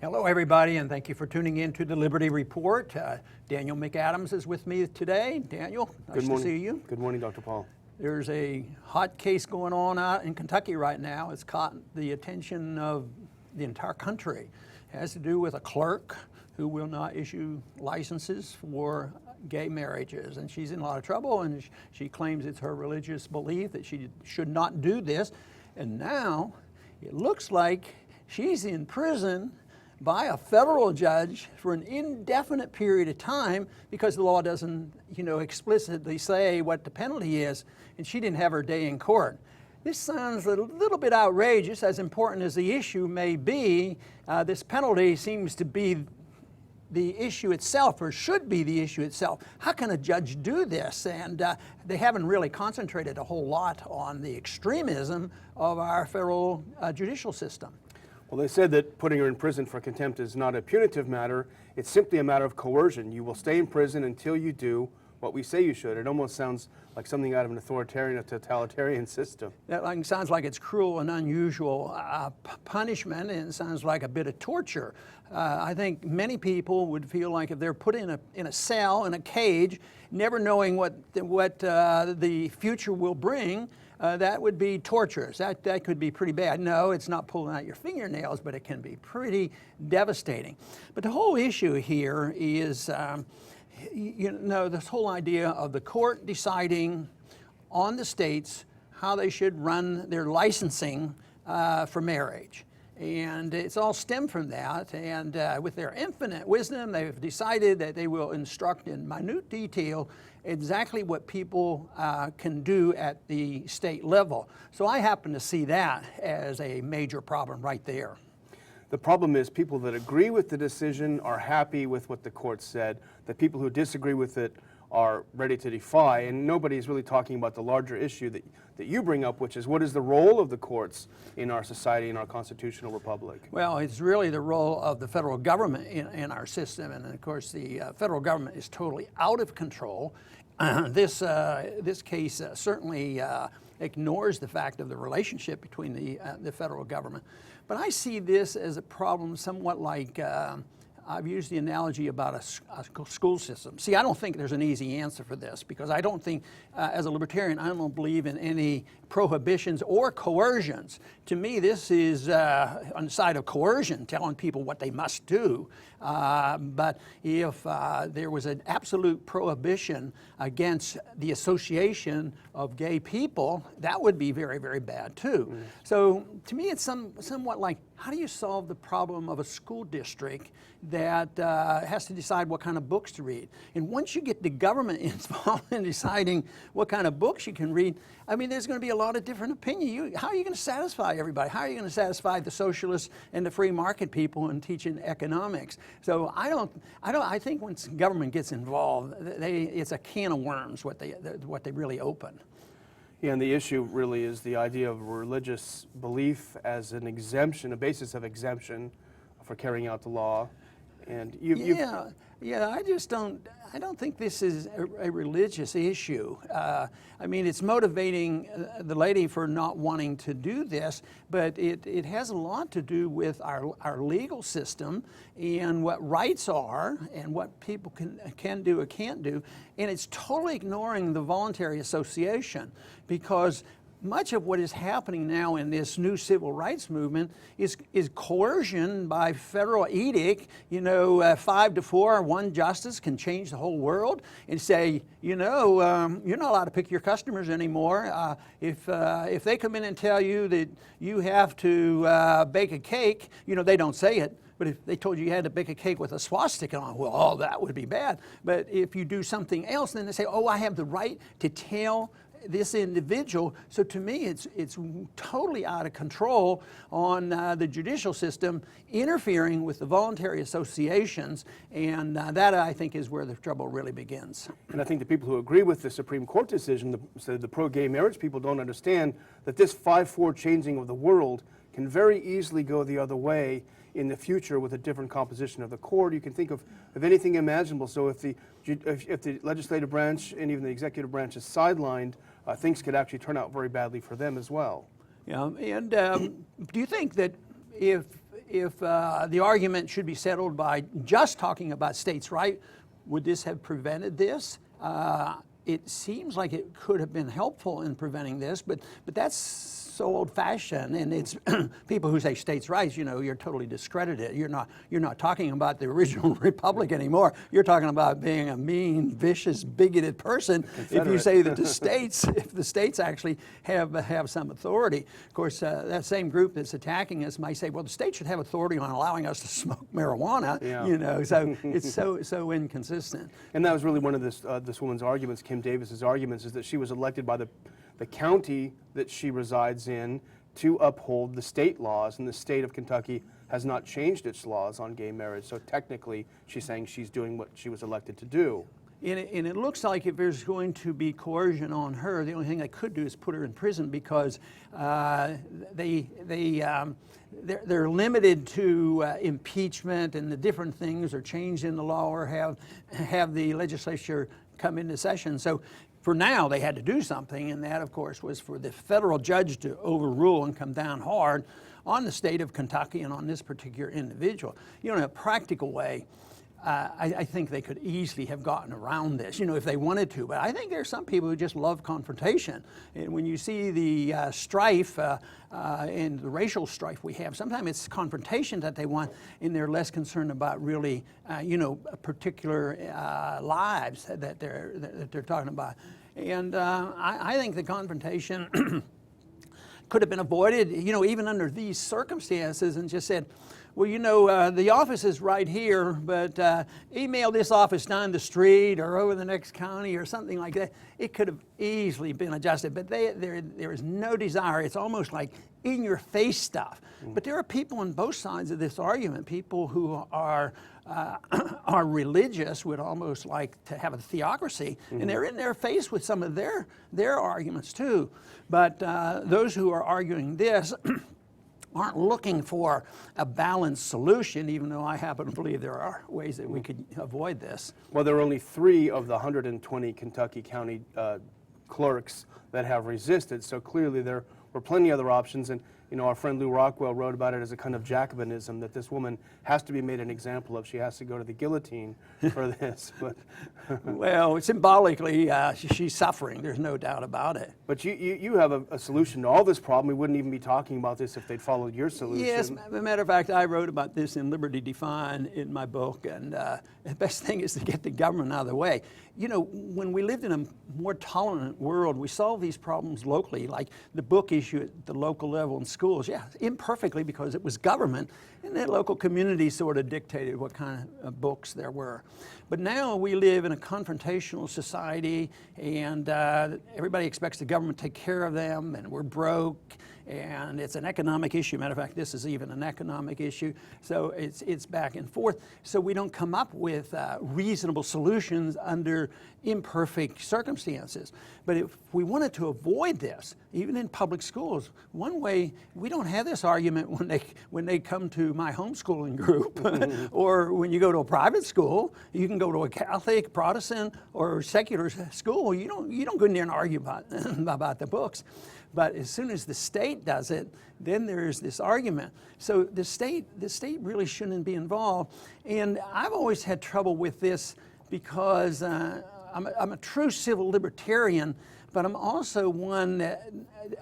Hello, everybody, and thank you for tuning in to the Liberty Report. Daniel McAdams is with me today. Daniel, nice to see you. Good morning, Dr. Paul. There's a hot case going on out in Kentucky right now. It's caught the attention of the entire country. It has to do with a clerk who will not issue licenses for gay marriages, and she's in a lot of trouble, and she claims it's her religious belief that she should not do this. And now it looks like she's in prison by a federal judge for an indefinite period of time because the law doesn't, explicitly say what the penalty is, and she didn't have her day in court. This sounds a little bit outrageous. As important as the issue may be, this penalty seems to be the issue itself, or should be the issue itself. How can a judge do this? And they haven't really concentrated a whole lot on the extremism of our federal judicial system. Well, they said that putting her in prison for contempt is not a punitive matter. It's simply a matter of coercion. You will stay in prison until you do what we say you should. It almost sounds like something out of an authoritarian or totalitarian system. That sounds like it's cruel and unusual punishment, and it sounds like a bit of torture. I think many people would feel like if they're put in a cell, in a cage, never knowing what the future will bring, that would be torturous. That could be pretty bad. No, it's not pulling out your fingernails, but it can be pretty devastating. But the whole issue here is, this whole idea of the court deciding on the states how they should run their licensing for marriage. And it's all stemmed from that, and with their infinite wisdom, they've decided that they will instruct in minute detail exactly what people can do at the state level. So I happen to see that as a major problem right there. The problem is people that agree with the decision are happy with what the court said. The people who disagree with it are ready to defy, and nobody's really talking about the larger issue that you bring up, which is what is the role of the courts in our society, in our constitutional republic? Well, it's really the role of the federal government in our system, and of course the federal government is totally out of control. This case certainly ignores the fact of the relationship between the federal government. But I see this as a problem somewhat like I've used the analogy about a school system. See, I don't think there's an easy answer for this, because I don't think, as a libertarian, I don't believe in any prohibitions or coercions. To me, this is on the side of coercion, telling people what they must do. But if there was an absolute prohibition against the association of gay people, that would be very, very bad too. Mm. So to me, it's somewhat like, how do you solve the problem of a school district that has to decide what kind of books to read? And once you get the government involved in deciding what kind of books you can read, I mean, there's going to be a lot of different opinions. How are you going to satisfy everybody? How are you going to satisfy the socialists and the free market people in teaching economics? So I think once government gets involved, it's a can of worms what they really open. Yeah, and the issue really is the idea of religious belief as an exemption, a basis of exemption for carrying out the law. And I don't think this is a religious issue. I mean, it's motivating the lady for not wanting to do this, but it has a lot to do with our legal system and what rights are and what people can do or can't do. And it's totally ignoring the voluntary association, because much of what is happening now in this new civil rights movement is coercion by federal edict. 5-4, one justice can change the whole world and say, you're not allowed to pick your customers anymore. If they come in and tell you that you have to bake a cake, they don't say it. But if they told you had to bake a cake with a swastika on, well, that would be bad. But if you do something else, then they say, I have the right to tell this individual. So to me, it's totally out of control on the judicial system interfering with the voluntary associations, and that I think is where the trouble really begins. And I think the people who agree with the Supreme Court decision, the pro-gay marriage people, don't understand that this 5-4 changing of the world can very easily go the other way in the future with a different composition of the court. You can think of anything imaginable. So if the legislative branch and even the executive branch is sidelined, things could actually turn out very badly for them as well. Yeah, and do you think that if if the argument should be settled by just talking about states' right, would this have prevented this? It seems like it could have been helpful in preventing this, but that's so old-fashioned, and it's people who say states' rights, you know, you're totally discredited. You're not talking about the original republic anymore. You're talking about being a mean, vicious, bigoted person if you say that if the states actually have some authority. Of course, that same group that's attacking us might say, well, the state should have authority on allowing us to smoke marijuana. Yeah. You know, so it's so inconsistent. And that was really one of this woman's arguments, Kim Davis's arguments, is that she was elected by the county that she resides in to uphold the state laws, and the state of Kentucky has not changed its laws on gay marriage. So technically, she's saying she's doing what she was elected to do. And it looks like if there's going to be coercion on her, the only thing they could do is put her in prison, because they're limited to impeachment, and the different things are changed in the law, or have the legislature come into session. So for now, they had to do something, and that, of course, was for the federal judge to overrule and come down hard on the state of Kentucky and on this particular individual. You know, in a practical way, I think they could easily have gotten around this, you know, if they wanted to. But I think there are some people who just love confrontation. And when you see the strife and the racial strife we have, sometimes it's confrontation that they want, and they're less concerned about really, you know, particular lives that they're talking about. And I think the confrontation could have been avoided, you know, even under these circumstances, and just said, well, you know, the office is right here, but email this office down the street or over the next county or something like that. It could have easily been adjusted, but there is no desire. It's almost like in-your-face stuff. But there are people on both sides of this argument, people who are religious, would almost like to have a theocracy, and they're in their face with some of their arguments too. But those who are arguing this aren't looking for a balanced solution, even though I happen to believe there are ways that we could avoid this. Well, there are only 3 of the 120 Kentucky county clerks that have resisted, so clearly there were plenty of other options. And you know, our friend Lou Rockwell wrote about it as a kind of Jacobinism, that this woman has to be made an example of. She has to go to the guillotine for this. But well, symbolically, she's suffering. There's no doubt about it. But you have a solution to all this problem. We wouldn't even be talking about this if they'd followed your solution. Yes, as a matter of fact, I wrote about this in Liberty Defined in my book, and the best thing is to get the government out of the way. You know, when we lived in a more tolerant world, we solved these problems locally, like the book issue at the local level in schools. Yeah, imperfectly, because it was government, and that local community sort of dictated what kind of books there were. But now we live in a confrontational society, and everybody expects the government to take care of them, and we're broke, and it's an economic issue. Matter of fact, this is even an economic issue. So it's back and forth. So we don't come up with reasonable solutions under imperfect circumstances. But if we wanted to avoid this, even in public schools, one way, we don't have this argument when they come to my homeschooling group or when you go to a private school. You can go to a Catholic, Protestant, or secular school. You don't go in there and argue about the books. But as soon as the state does it, then there's this argument. So the state really shouldn't be involved. And I've always had trouble with this because I'm a true civil libertarian, but I'm also one that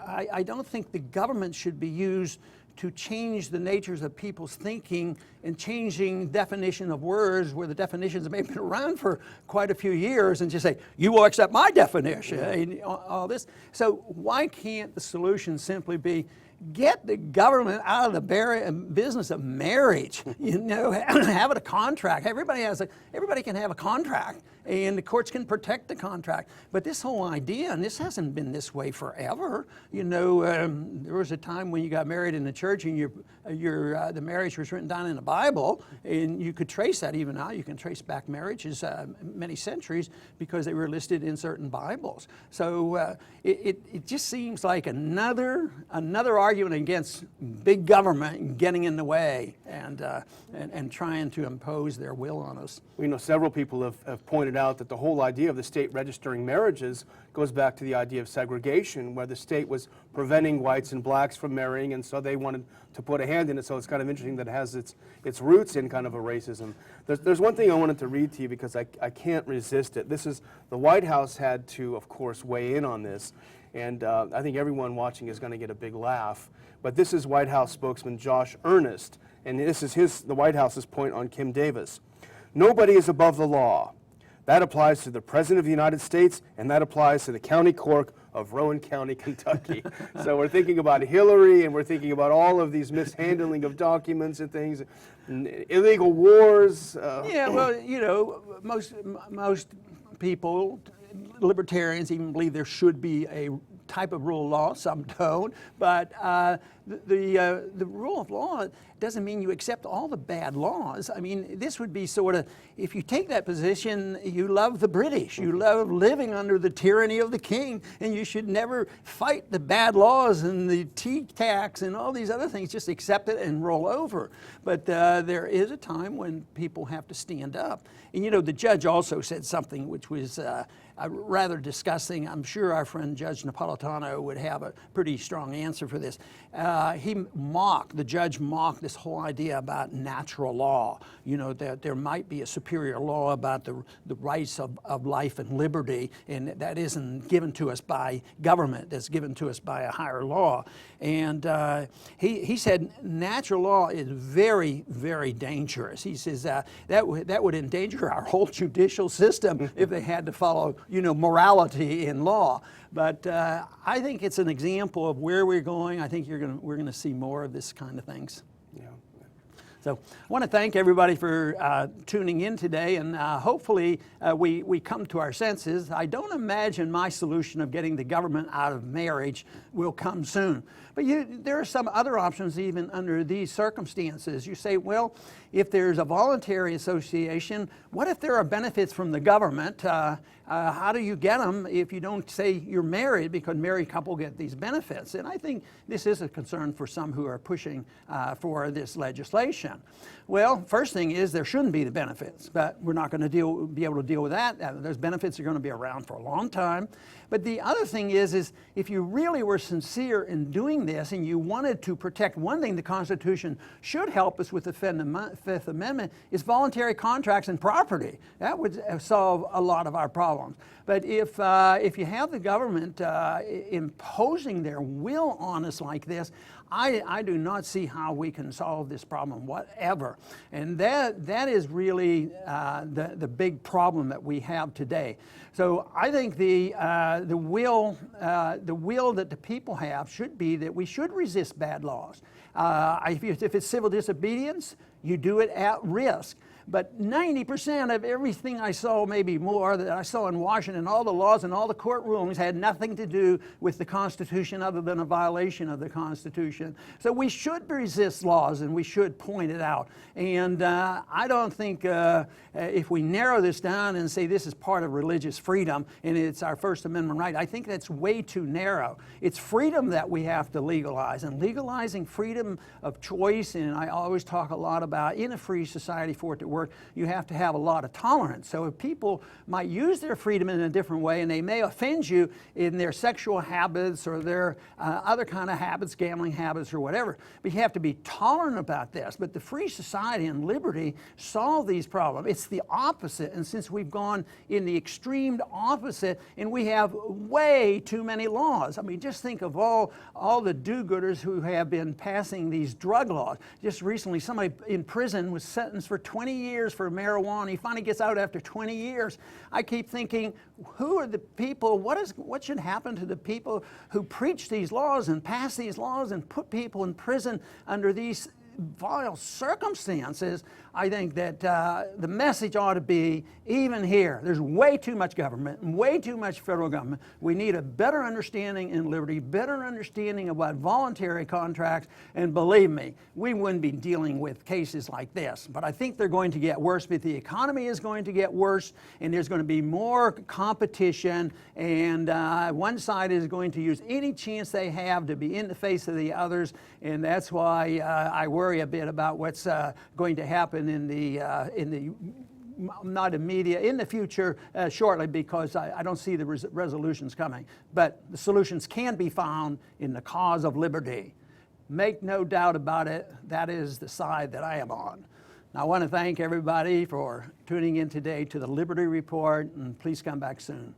I don't think the government should be used to change the natures of people's thinking and changing definition of words where the definitions may have been around for quite a few years, and just say, you will accept my definition, and all this. So why can't the solution simply be, get the government out of the business of marriage? You know, have it a contract. Everybody can have a contract, and the courts can protect the contract. But this whole idea, and this hasn't been this way forever. You know, there was a time when you got married in the church, and the marriage was written down in the Bible, and you could trace that. Even now, you can trace back marriages many centuries because they were listed in certain Bibles. So it just seems like another argument arguing against big government getting in the way and trying to impose their will on us. We know several people have pointed out that the whole idea of the state registering marriages goes back to the idea of segregation, where the state was preventing whites and blacks from marrying, and so they wanted to put a hand in it. So it's kind of interesting that it has its roots in kind of a racism. There's one thing I wanted to read to you because I can't resist it. This is, the White House had to, of course, weigh in on this, and I think everyone watching is going to get a big laugh. But this is White House spokesman Josh Earnest, and this is the White House's point on Kim Davis. Nobody is above the law. That applies to the President of the United States, and that applies to the county clerk of Rowan County, Kentucky. So we're thinking about Hillary, and we're thinking about all of these mishandling of documents and things, and illegal wars. Yeah, well, you know, most people, libertarians, even believe there should be a type of rule of law. Some don't, but the rule of law doesn't mean you accept all the bad laws. I mean, this would be sort of, if you take that position, you love the British, you love living under the tyranny of the king, and you should never fight the bad laws and the tea tax and all these other things, just accept it and roll over. But there is a time when people have to stand up. And you know, the judge also said something which was rather disgusting. I'm sure our friend Judge Napolitano would have a pretty strong answer for this. The judge mocked this whole idea about natural law, you know, that there might be a superior law about the rights of life and liberty, and that isn't given to us by government, that's given to us by a higher law. And he said natural law is very, very dangerous. He says that would endanger our whole judicial system if they had to follow, you know, morality in law. But I think it's an example of where we're going. I think we're going to see more of this kind of things. Yeah. So I want to thank everybody for tuning in today, and hopefully we come to our senses. I don't imagine my solution of getting the government out of marriage will come soon. But there are some other options even under these circumstances. You say, well, if there's a voluntary association, what if there are benefits from the government? How do you get them if you don't say you're married, because married couple get these benefits? And I think this is a concern for some who are pushing for this legislation. Well, first thing is there shouldn't be the benefits, but we're not going to be able to deal with that. Those benefits are going to be around for a long time. But the other thing is if you really were sincere in doing this and you wanted to protect, one thing the Constitution should help us with the Fifth Amendment is voluntary contracts and property. That would solve a lot of our problems. But if you have the government imposing their will on us like this, I do not see how we can solve this problem whatever. And that is really the big problem that we have today. So I think the will that the people have should be that we should resist bad laws. If it's civil disobedience, you do it at risk. But 90% of everything I saw, maybe more, that I saw in Washington, all the laws and all the court rulings had nothing to do with the Constitution other than a violation of the Constitution. So we should resist laws and we should point it out. And I don't think if we narrow this down and say this is part of religious freedom and it's our First Amendment right, I think that's way too narrow. It's freedom that we have to legalize, and legalizing freedom of choice, and I always talk a lot about in a free society for it to work, you have to have a lot of tolerance. So if people might use their freedom in a different way, and they may offend you in their sexual habits or their other kind of habits, gambling habits or whatever, but you have to be tolerant about this. But the free society and liberty solve these problems. It's the opposite, and since we've gone in the extreme opposite, and we have way too many laws. I mean, just think of all the do-gooders who have been passing these drug laws. Just recently, somebody in prison was sentenced for 20 years for marijuana. He finally gets out after 20 years. I keep thinking, who are the people, what should happen to the people who preach these laws and pass these laws and put people in prison under these vile circumstances? I think that the message ought to be, even here, there's way too much government, way too much federal government. We need a better understanding in liberty, better understanding about voluntary contracts, and believe me, we wouldn't be dealing with cases like this. But I think they're going to get worse, but the economy is going to get worse, and there's going to be more competition, and one side is going to use any chance they have to be in the face of the others, and that's why I worry a bit about what's going to happen in the not immediate, in the future shortly, because I don't see the resolutions coming. But the solutions can be found in the cause of liberty. Make no doubt about it, that is the side that I am on. Now, I want to thank everybody for tuning in today to the Liberty Report, and please come back soon.